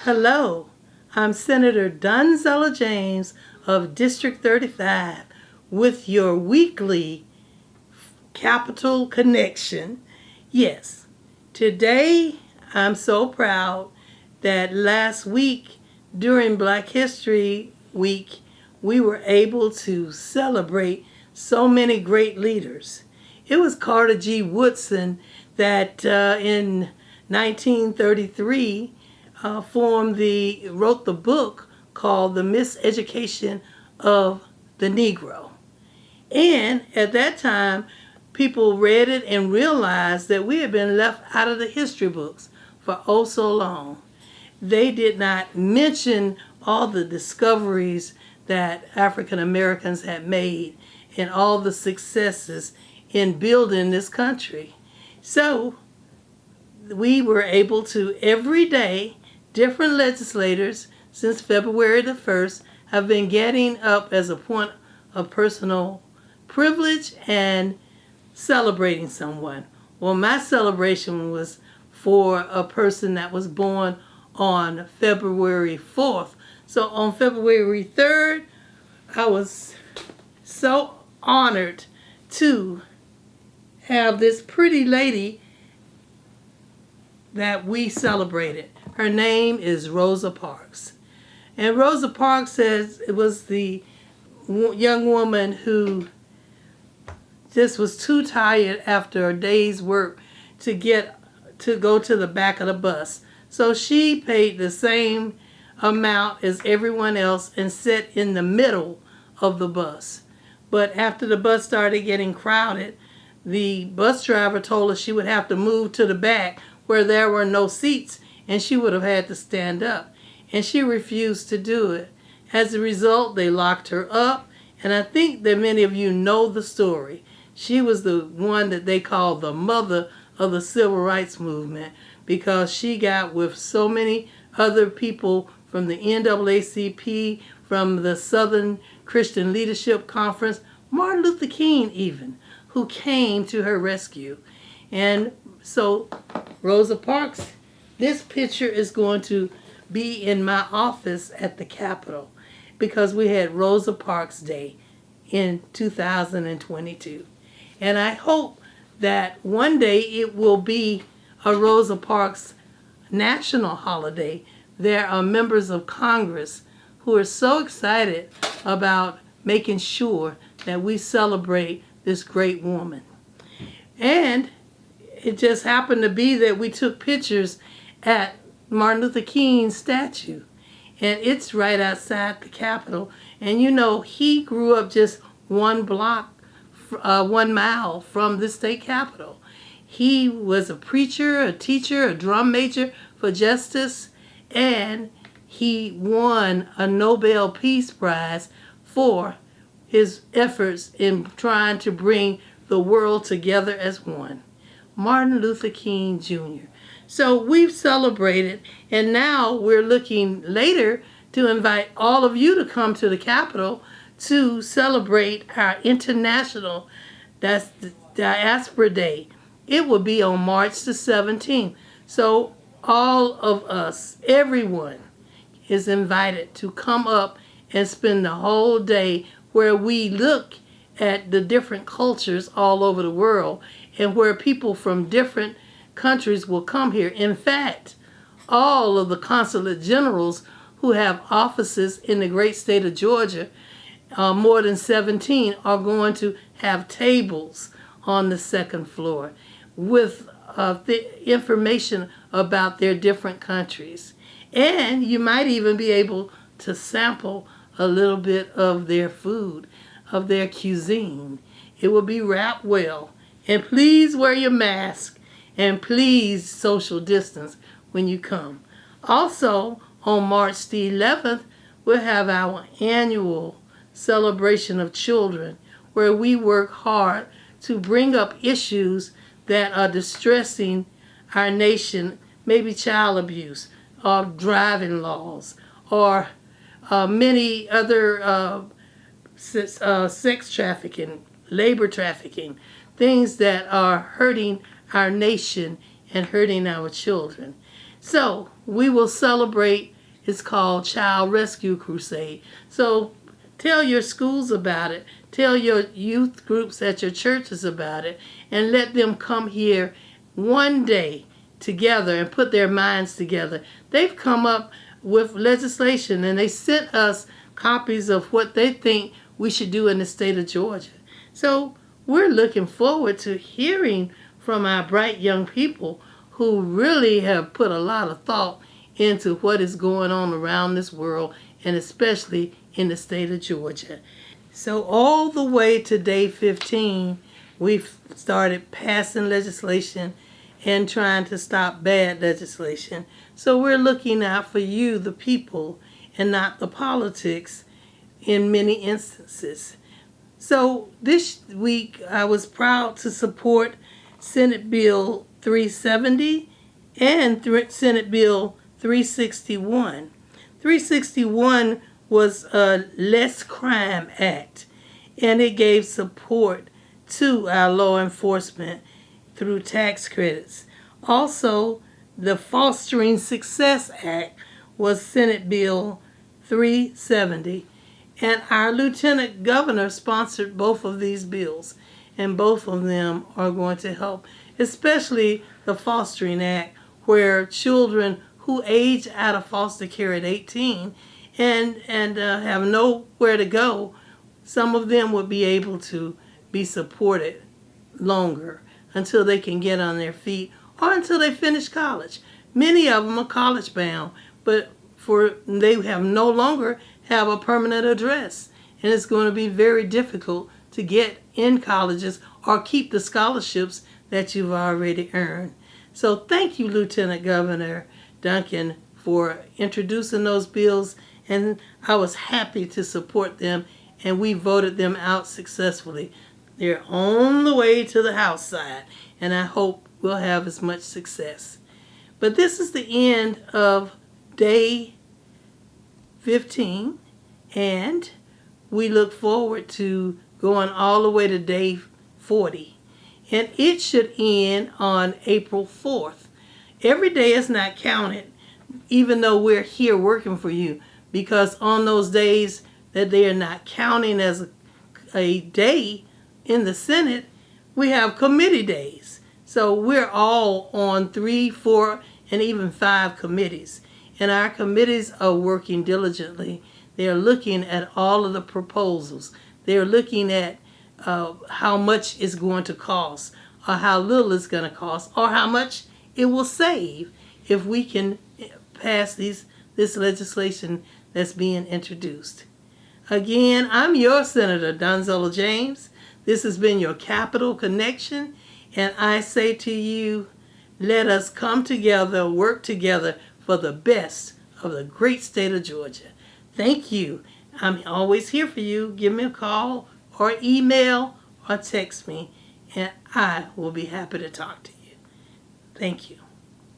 Hello, I'm Senator Donzella James of District 35 with your weekly Capital Connection. Yes, today I'm so proud that last week during Black History Week we were able to celebrate so many great leaders. It was Carter G. Woodson that in 1933 wrote the book called The Miseducation of the Negro. And at that time, people read it and realized that we had been left out of the history books for oh so long. They did not mention all the discoveries that African Americans had made and all the successes in building this country. So we were able to every day, different legislators since February the 1st have been getting up as a point of personal privilege and celebrating someone. Well, my celebration was for a person that was born on February 4th. So on February 3rd, I was so honored to have this pretty lady that we celebrated. Her name is Rosa Parks. And Rosa Parks says it was the young woman who just was too tired after a day's work to go to the back of the bus. So she paid the same amount as everyone else and sat in the middle of the bus. But after the bus started getting crowded, the bus driver told her she would have to move to the back where there were no seats and she would have had to stand up. And she refused to do it. As a result, they locked her up. And I think that many of you know the story. She was the one that they called the mother of the civil rights movement because she got with so many other people from the NAACP, from the Southern Christian Leadership Conference, Martin Luther King even, who came to her rescue. And so Rosa Parks, this picture is going to be in my office at the Capitol because we had Rosa Parks Day in 2022. And I hope that one day it will be a Rosa Parks national holiday. There are members of Congress who are so excited about making sure that we celebrate this great woman. And it just happened to be that we took pictures at Martin Luther King's statue. And it's right outside the Capitol. And you know, he grew up just 1 mile from the state capitol. He was a preacher, a teacher, a drum major for justice, and he won a Nobel Peace Prize for his efforts in trying to bring the world together as one. Martin Luther King Jr. So we've celebrated, and now we're looking later to invite all of you to come to the Capitol to celebrate our international Diaspora Day. It will be on March the 17th. So all of us, everyone, is invited to come up and spend the whole day where we look at the different cultures all over the world and where people from different countries will come here. In fact, all of the consulate generals who have offices in the great state of Georgia, more than 17, are going to have tables on the second floor with the information about their different countries. And you might even be able to sample a little bit of their food, of their cuisine. It will be wrapped well. And please wear your mask and please social distance when you come. Also, on March the 11th, we'll have our annual celebration of children where we work hard to bring up issues that are distressing our nation, maybe child abuse or driving laws or many other sex trafficking, labor trafficking, things that are hurting our nation and hurting our children. So we will celebrate. It's called Child Rescue Crusade. So tell your schools about it. Tell your youth groups at your churches about it. And let them come here one day together and put their minds together. They've come up with legislation and they sent us copies of what they think we should do in the state of Georgia. So we're looking forward to hearing from our bright young people who really have put a lot of thought into what is going on around this world, and especially in the state of Georgia. So all the way to day 15, we've started passing legislation and trying to stop bad legislation. So we're looking out for you, the people, and not the politics in many instances. So this week I was proud to support Senate Bill 370 and Senate Bill 361. 361 was a Less Crime Act, and it gave support to our law enforcement through tax credits. Also, the Fostering Success Act was Senate Bill 370, and our Lieutenant Governor sponsored both of these bills, and both of them are going to help, especially the Fostering Act, where children who age out of foster care at 18 and have nowhere to go, some of them will be able to be supported longer until they can get on their feet or until they finish college. Many of them are college bound, but they have no longer have a permanent address, and it's going to be very difficult to get in colleges or keep the scholarships that you've already earned. So thank you, Lieutenant Governor Duncan, for introducing those bills, and I was happy to support them, and we voted them out successfully. They're on the way to the House side, and I hope we'll have as much success. But this is the end of day 15, and we look forward to going all the way to day 40. And it should end on April 4th. Every day is not counted, even though we're here working for you, because on those days that they are not counting as a day in the Senate, we have committee days. So we're all on 3, 4, and even 5 committees. And our committees are working diligently. They are looking at all of the proposals. They are looking at how much it's going to cost, or how little it's going to cost, or how much it will save if we can pass this legislation that's being introduced. Again, I'm your Senator, Donzella James. This has been your Capital Connection, and I say to you, let us come together, work together for the best of the great state of Georgia. Thank you. I'm always here for you. Give me a call or email or text me, and I will be happy to talk to you. Thank you.